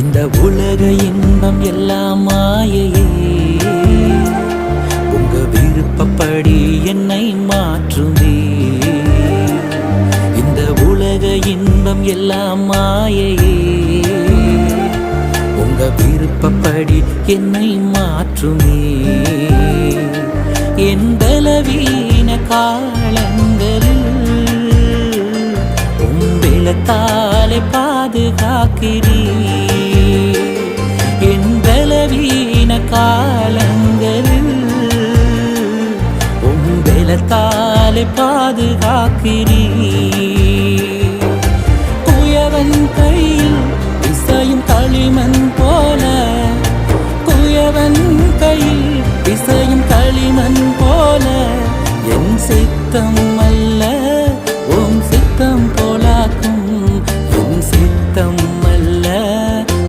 இந்த உலக இன்பம் எல்லாம் மாயையே, உங்க விருப்பப்படி என்னை மாற்றுமே. இந்த உலக இன்பம் எல்லாம் மாயையே, உங்க விருப்பப்படி என்னை மாற்றுமே. என் பலவீன காலங்களில் உம்பிளத்தாலே பாதுகாக்கிறீ. என் பலவீன காலங்களில் உம்பிளத்தாலே பாதுகாக்கிறீ. குயவன் கையில் இசையும் களிமண் போல, குயவன் கையில் இசையும் களிமண் போல, என் சித்தம் அல்ல